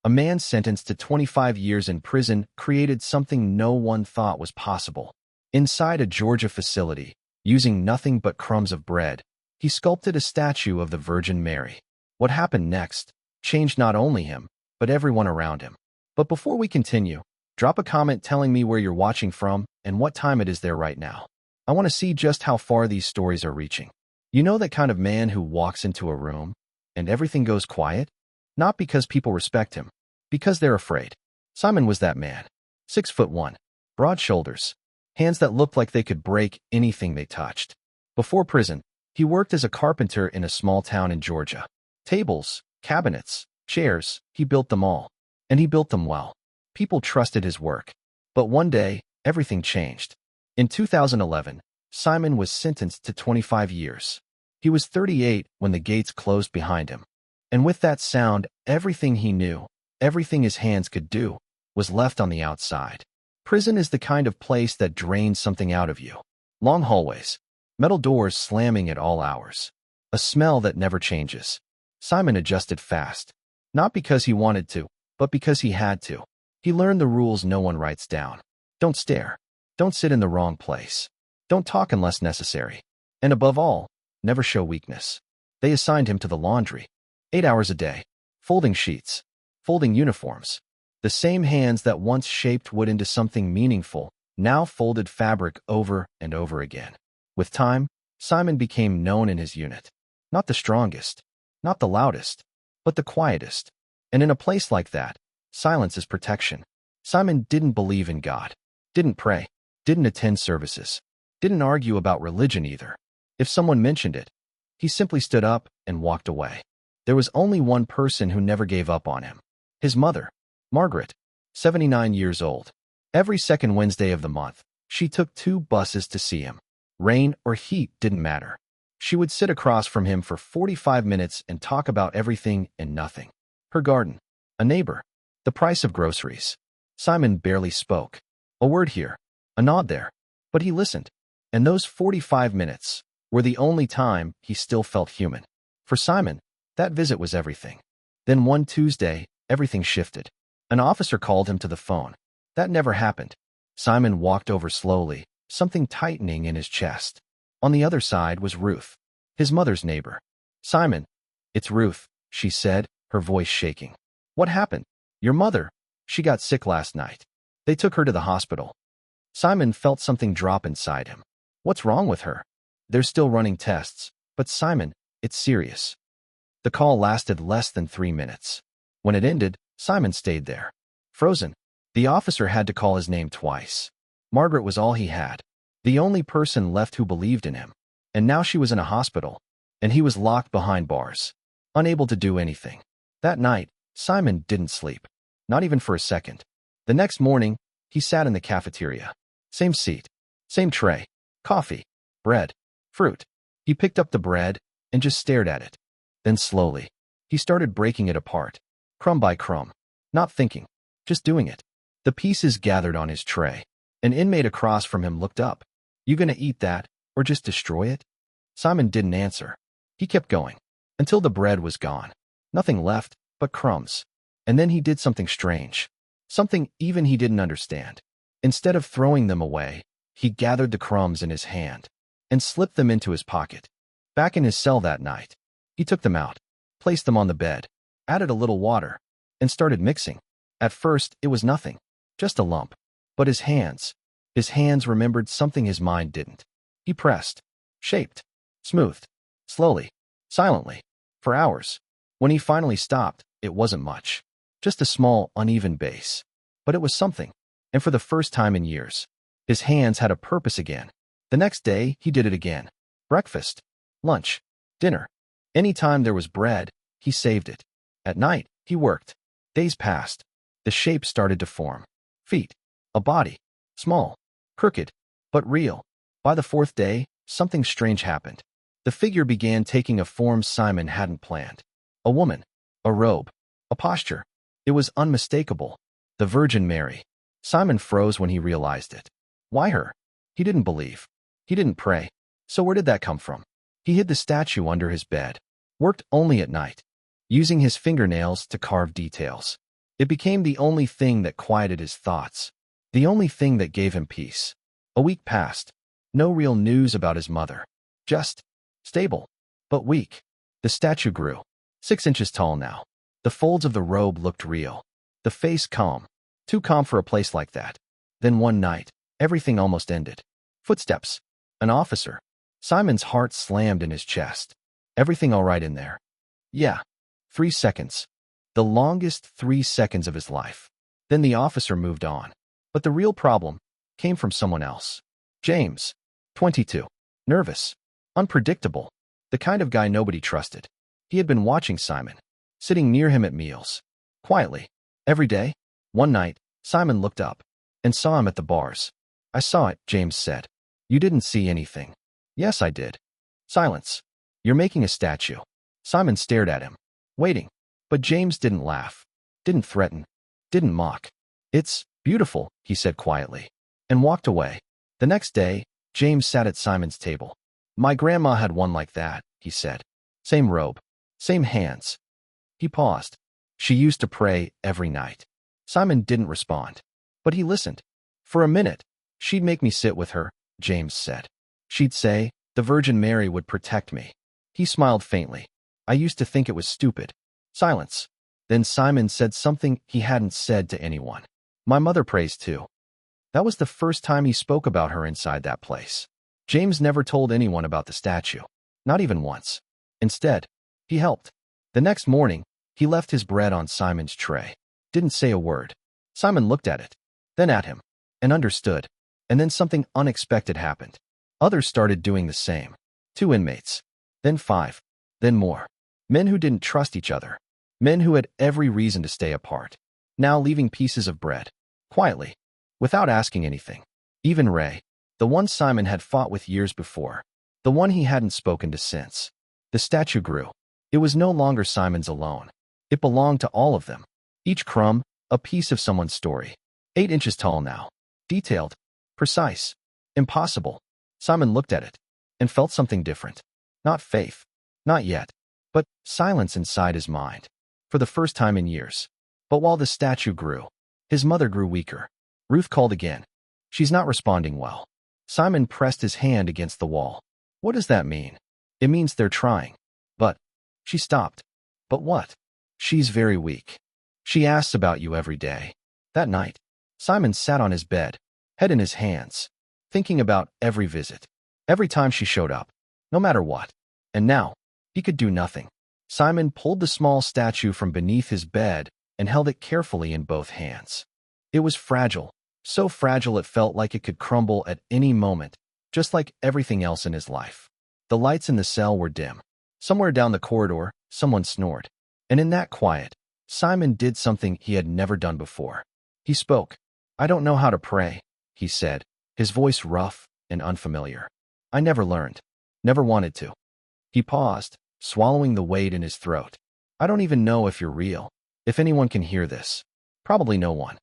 A man sentenced to 25 years in prison created something no one thought was possible. Inside a Georgia facility, using nothing but crumbs of bread, he sculpted a statue of the Virgin Mary. What happened next changed not only him, but everyone around him. But before we continue, drop a comment telling me where you're watching from and what time it is there right now. I want to see just how far these stories are reaching. You know that kind of man who walks into a room and everything goes quiet? Not because people respect him, because they're afraid. Simon was that man. 6'1", broad shoulders, hands that looked like they could break anything they touched. Before prison, he worked as a carpenter in a small town in Georgia. Tables, cabinets, chairs, he built them all. And he built them well. People trusted his work. But one day, everything changed. In 2011, Simon was sentenced to 25 years. He was 38 when the gates closed behind him. And with that sound, everything he knew, everything his hands could do, was left on the outside. Prison is the kind of place that drains something out of you. Long hallways, metal doors slamming at all hours. A smell that never changes. Simon adjusted fast. Not because he wanted to, but because he had to. He learned the rules no one writes down. Don't stare. Don't sit in the wrong place. Don't talk unless necessary. And above all, never show weakness. They assigned him to the laundry. 8 hours a day. Folding sheets. Folding uniforms. The same hands that once shaped wood into something meaningful now folded fabric over and over again. With time, Simon became known in his unit. Not the strongest, not the loudest, but the quietest. And in a place like that, silence is protection. Simon didn't believe in God, didn't pray, didn't attend services, didn't argue about religion either. If someone mentioned it, he simply stood up and walked away. There was only one person who never gave up on him. His mother, Margaret, 79 years old. Every second Wednesday of the month, she took 2 buses to see him. Rain or heat didn't matter. She would sit across from him for 45 minutes and talk about everything and nothing. Her garden, a neighbor, the price of groceries. Simon barely spoke. A word here, a nod there. But he listened. And those 45 minutes were the only time he still felt human. For Simon, that visit was everything. Then one Tuesday, everything shifted. An officer called him to the phone. That never happened. Simon walked over slowly, something tightening in his chest. On the other side was Ruth, his mother's neighbor. Simon, it's Ruth, she said, her voice shaking. What happened? Your mother. She got sick last night. They took her to the hospital. Simon felt something drop inside him. What's wrong with her? They're still running tests. But Simon, it's serious. The call lasted less than 3 minutes. When it ended, Simon stayed there. Frozen. The officer had to call his name twice. Margaret was all he had. The only person left who believed in him. And now she was in a hospital. And he was locked behind bars. Unable to do anything. That night, Simon didn't sleep. Not even for a second. The next morning, he sat in the cafeteria. Same seat. Same tray. Coffee. Bread. Fruit. He picked up the bread and just stared at it. Then slowly, he started breaking it apart. Crumb by crumb. Not thinking. Just doing it. The pieces gathered on his tray. An inmate across from him looked up. You gonna eat that, or just destroy it? Simon didn't answer. He kept going. Until the bread was gone. Nothing left but crumbs. And then he did something strange. Something even he didn't understand. Instead of throwing them away, he gathered the crumbs in his hand and slipped them into his pocket. Back in his cell that night, he took them out, placed them on the bed, added a little water, and started mixing. At first, it was nothing, just a lump. But his hands remembered something his mind didn't. He pressed, shaped, smoothed, slowly, silently, for hours. When he finally stopped, it wasn't much. Just a small, uneven base. But it was something. And for the first time in years, his hands had a purpose again. The next day, he did it again. Breakfast, lunch, dinner. Anytime there was bread, he saved it. At night, he worked. Days passed. The shape started to form. Feet. A body. Small. Crooked. But real. By the 4th day, something strange happened. The figure began taking a form Simon hadn't planned. A woman. A robe. A posture. It was unmistakable. The Virgin Mary. Simon froze when he realized it. Why her? He didn't believe. He didn't pray. So where did that come from? He hid the statue under his bed. Worked only at night. Using his fingernails to carve details. It became the only thing that quieted his thoughts, the only thing that gave him peace. A week passed. No real news about his mother. Just stable, but weak. The statue grew. 6 inches tall now. The folds of the robe looked real. The face calm. Too calm for a place like that. Then one night, everything almost ended. Footsteps. An officer. Simon's heart slammed in his chest. Everything all right in there? Yeah. 3 seconds. The longest 3 seconds of his life. Then the officer moved on. But the real problem came from someone else. James. 22. Nervous. Unpredictable. The kind of guy nobody trusted. He had been watching Simon, sitting near him at meals. Quietly. Every day. One night, Simon looked up and saw him at the bars. I saw it, James said. You didn't see anything. Yes, I did. Silence. You're making a statue. Simon stared at him, waiting. But James didn't laugh, didn't threaten, didn't mock. It's beautiful, he said quietly, and walked away. The next day, James sat at Simon's table. My grandma had one like that, he said. Same robe, same hands. He paused. She used to pray every night. Simon didn't respond, but he listened. For a minute, she'd make me sit with her, James said. She'd say, the Virgin Mary would protect me. He smiled faintly. I used to think it was stupid. Silence. Then Simon said something he hadn't said to anyone. My mother prays too. That was the first time he spoke about her inside that place. James never told anyone about the statue. Not even once. Instead, he helped. The next morning, he left his bread on Simon's tray. Didn't say a word. Simon looked at it, then at him, and understood. And then something unexpected happened. Others started doing the same. 2 inmates. Then 5. Then more. Men who didn't trust each other. Men who had every reason to stay apart. Now leaving pieces of bread. Quietly. Without asking anything. Even Ray. The one Simon had fought with years before. The one he hadn't spoken to since. The statue grew. It was no longer Simon's alone. It belonged to all of them. Each crumb, a piece of someone's story. 8 inches tall now. Detailed. Precise. Impossible. Simon looked at it and felt something different. Not faith. Not yet. But silence inside his mind. For the first time in years. But while the statue grew, his mother grew weaker. Ruth called again. She's not responding well. Simon pressed his hand against the wall. What does that mean? It means they're trying. But she stopped. But what? She's very weak. She asks about you every day. That night, Simon sat on his bed, head in his hands, thinking about every visit. Every time she showed up. No matter what. And now, he could do nothing. Simon pulled the small statue from beneath his bed and held it carefully in both hands. It was fragile, so fragile it felt like it could crumble at any moment, just like everything else in his life. The lights in the cell were dim. Somewhere down the corridor, someone snored. And in that quiet, Simon did something he had never done before. He spoke. I don't know how to pray, he said, his voice rough and unfamiliar. I never learned. Never wanted to. He paused, swallowing the weight in his throat. I don't even know if you're real. If anyone can hear this. Probably no one.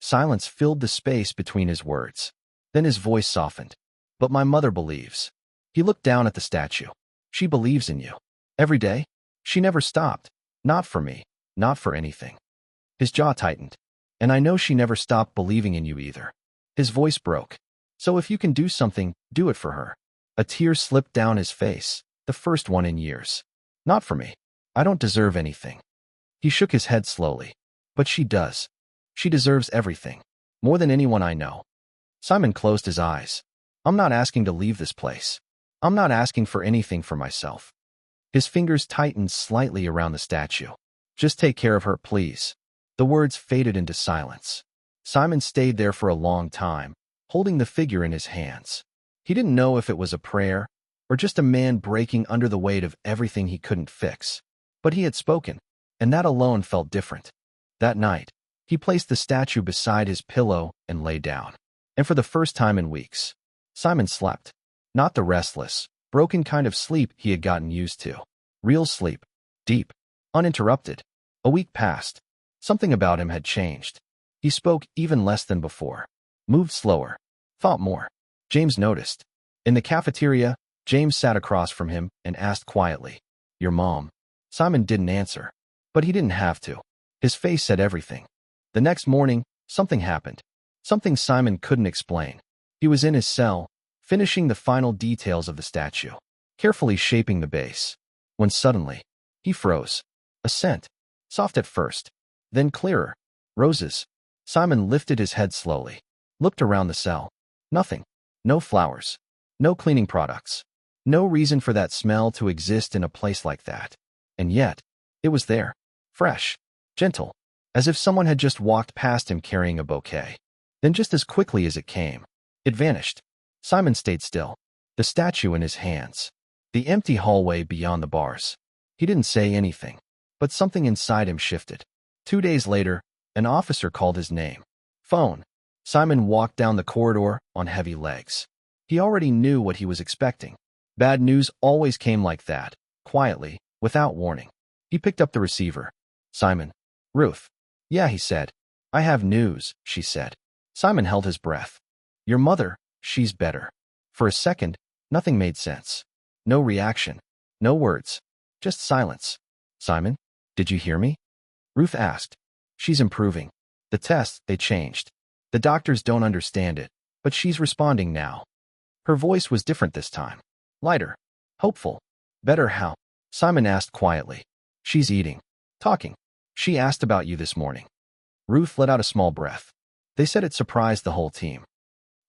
Silence filled the space between his words. Then his voice softened. But my mother believes. He looked down at the statue. She believes in you. Every day? She never stopped. Not for me. Not for anything. His jaw tightened. And I know she never stopped believing in you either. His voice broke. So if you can do something, do it for her. A tear slipped down his face, the first one in years. Not for me. I don't deserve anything. He shook his head slowly. But she does. She deserves everything. More than anyone I know. Simon closed his eyes. I'm not asking to leave this place. I'm not asking for anything for myself. His fingers tightened slightly around the statue. Just take care of her, please. The words faded into silence. Simon stayed there for a long time, holding the figure in his hands. He didn't know if it was a prayer or just a man breaking under the weight of everything he couldn't fix. But he had spoken, and that alone felt different. That night, he placed the statue beside his pillow and lay down. And for the first time in weeks, Simon slept. Not the restless, broken kind of sleep he had gotten used to. Real sleep. Deep. Uninterrupted. A week passed. Something about him had changed. He spoke even less than before. Moved slower. Thought more. James noticed. In the cafeteria, James sat across from him and asked quietly, Your mom? Simon didn't answer. But he didn't have to. His face said everything. The next morning, something happened. Something Simon couldn't explain. He was in his cell, finishing the final details of the statue, carefully shaping the base, when suddenly, he froze. A scent, soft at first, then clearer. Roses. Simon lifted his head slowly, looked around the cell. Nothing. No flowers. No cleaning products. No reason for that smell to exist in a place like that. And yet, it was there. Fresh. Gentle. As if someone had just walked past him carrying a bouquet. Then just as quickly as it came, it vanished. Simon stayed still, the statue in his hands. The empty hallway beyond the bars. He didn't say anything, but something inside him shifted. 2 days later, an officer called his name. Phone. Simon walked down the corridor on heavy legs. He already knew what he was expecting. Bad news always came like that, quietly, without warning. He picked up the receiver. Simon. Ruth. Yeah, he said. I have news, she said. Simon held his breath. Your mother, she's better. For a second, nothing made sense. No reaction. No words. Just silence. Simon, did you hear me? Ruth asked. She's improving. The tests, they changed. The doctors don't understand it, but she's responding now. Her voice was different this time. Lighter. Hopeful. Better how? Simon asked quietly. She's eating. Talking. She asked about you this morning. Ruth let out a small breath. They said it surprised the whole team.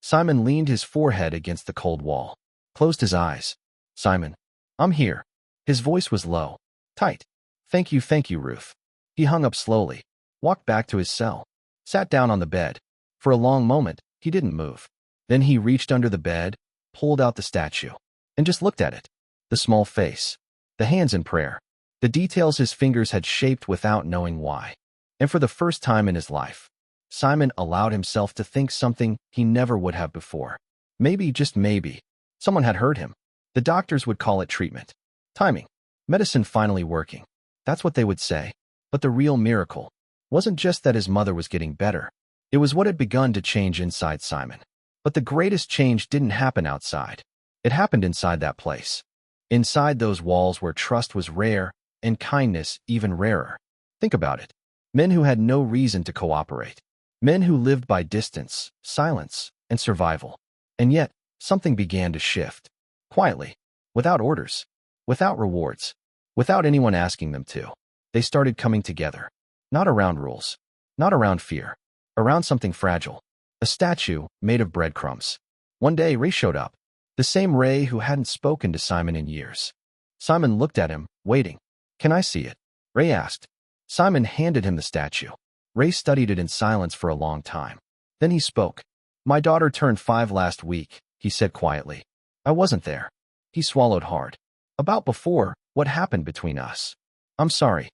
Simon leaned his forehead against the cold wall, closed his eyes. Simon, I'm here. His voice was low, tight. Thank you, Ruth. He hung up slowly, walked back to his cell, sat down on the bed. For a long moment, he didn't move. Then he reached under the bed, pulled out the statue, and just looked at it. The small face, the hands in prayer, the details his fingers had shaped without knowing why. And for the first time in his life, Simon allowed himself to think something he never would have before. Maybe, just maybe, someone had heard him. The doctors would call it treatment. Timing. Medicine finally working. That's what they would say. But the real miracle wasn't just that his mother was getting better. It was what had begun to change inside Simon. But the greatest change didn't happen outside. It happened inside that place. Inside those walls where trust was rare and kindness even rarer. Think about it. Men who had no reason to cooperate. Men who lived by distance, silence, and survival. And yet, something began to shift. Quietly. Without orders. Without rewards. Without anyone asking them to. They started coming together. Not around rules. Not around fear. Around something fragile. A statue made of breadcrumbs. One day, Ray showed up. The same Ray who hadn't spoken to Simon in years. Simon looked at him, waiting. Can I see it? Ray asked. Simon handed him the statue. Ray studied it in silence for a long time. Then he spoke. My daughter turned 5 last week, he said quietly. I wasn't there. He swallowed hard. About before, what happened between us? I'm sorry.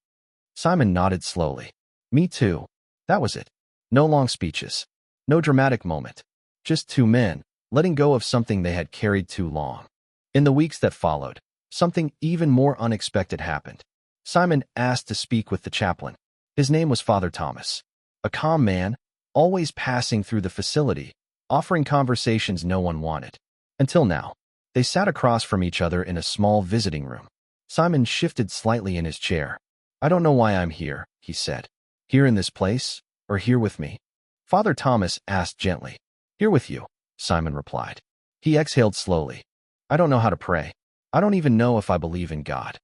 Simon nodded slowly. Me too. That was it. No long speeches. No dramatic moment. Just 2 men, letting go of something they had carried too long. In the weeks that followed, something even more unexpected happened. Simon asked to speak with the chaplain. His name was Father Thomas. A calm man, always passing through the facility, offering conversations no one wanted. Until now. They sat across from each other in a small visiting room. Simon shifted slightly in his chair. I don't know why I'm here, he said. Here in this place, or here with me? Father Thomas asked gently. Here with you, Simon replied. He exhaled slowly. I don't know how to pray. I don't even know if I believe in God.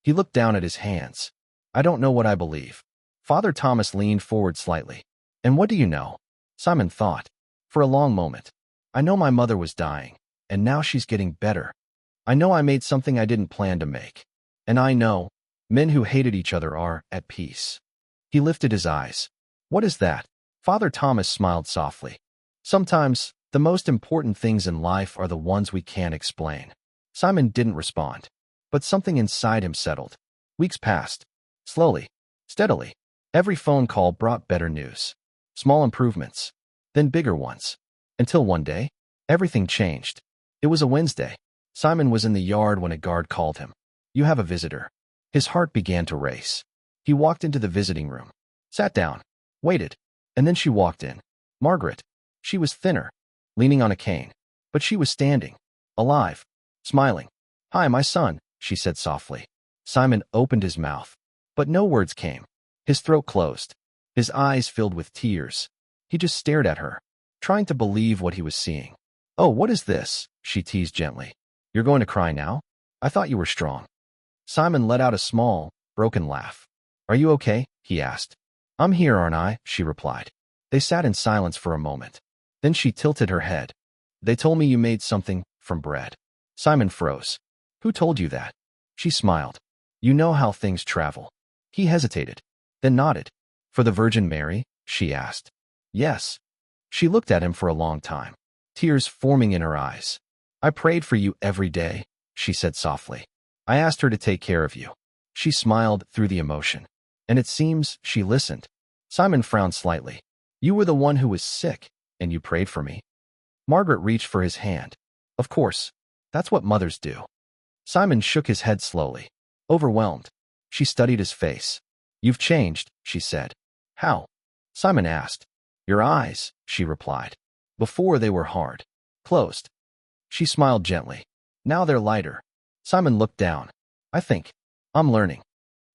He looked down at his hands. I don't know what I believe. Father Thomas leaned forward slightly. And what do you know? Simon thought. For a long moment. I know my mother was dying, and now she's getting better. I know I made something I didn't plan to make. And I know men who hated each other are at peace. He lifted his eyes. What is that? Father Thomas smiled softly. Sometimes, the most important things in life are the ones we can't explain. Simon didn't respond. But something inside him settled. Weeks passed. Slowly. Steadily. Every phone call brought better news. Small improvements. Then bigger ones. Until one day, everything changed. It was a Wednesday. Simon was in the yard when a guard called him. You have a visitor. His heart began to race. He walked into the visiting room. Sat down. Waited. And then she walked in. Margaret. She was thinner. Leaning on a cane. But she was standing. Alive. Smiling. Hi, my son, she said softly. Simon opened his mouth. But no words came. His throat closed. His eyes filled with tears. He just stared at her, trying to believe what he was seeing. "Oh, what is this?" she teased gently. "You're going to cry now? I thought you were strong." Simon let out a small, broken laugh. "Are you okay?" he asked. "I'm here, aren't I?" she replied. They sat in silence for a moment. Then she tilted her head. "They told me you made something from bread." Simon froze. "Who told you that?" She smiled. "You know how things travel." He hesitated, then nodded. "For the Virgin Mary?" she asked. "Yes." She looked at him for a long time, tears forming in her eyes. "I prayed for you every day," she said softly. "I asked her to take care of you." She smiled through the emotion, and it seems she listened. Simon frowned slightly. "You were the one who was sick, and you prayed for me?" Margaret reached for his hand. "Of course. That's what mothers do." Simon shook his head slowly, overwhelmed. She studied his face. "You've changed," she said. "How?" Simon asked. "Your eyes," she replied. "Before they were hard, closed." She smiled gently. "Now they're lighter." Simon looked down. "I think I'm learning."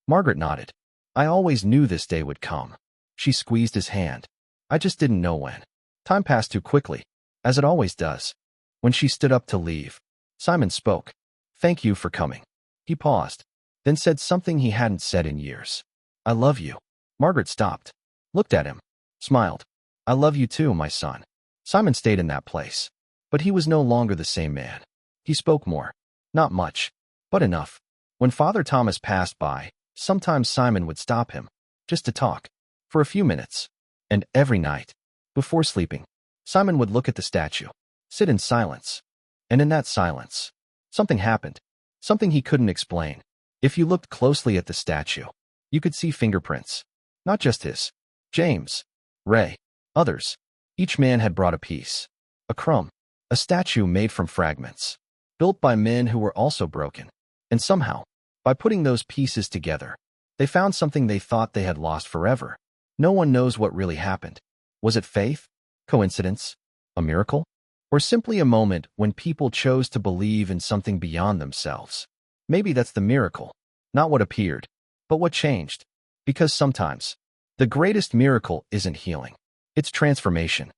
Margaret nodded. "I always knew this day would come." She squeezed his hand. "I just didn't know when." Time passed too quickly, as it always does. When she stood up to leave, Simon spoke. "Thank you for coming." He paused, then said something he hadn't said in years. "I love you." Margaret stopped, looked at him, smiled. "I love you too, my son." Simon stayed in that place, but he was no longer the same man. He spoke more. Not much, but enough. When Father Thomas passed by, sometimes Simon would stop him, just to talk, for a few minutes. And every night, before sleeping, Simon would look at the statue, sit in silence. And in that silence, something happened, something he couldn't explain. If you looked closely at the statue, you could see fingerprints. Not just his. James, Ray, others. Each man had brought a piece, a crumb, a statue made from fragments, built by men who were also broken. And somehow, by putting those pieces together, they found something they thought they had lost forever. No one knows what really happened. Was it faith? Coincidence? A miracle? Or simply a moment when people chose to believe in something beyond themselves? Maybe that's the miracle. Not what appeared, but what changed. Because sometimes, the greatest miracle isn't healing. It's transformation.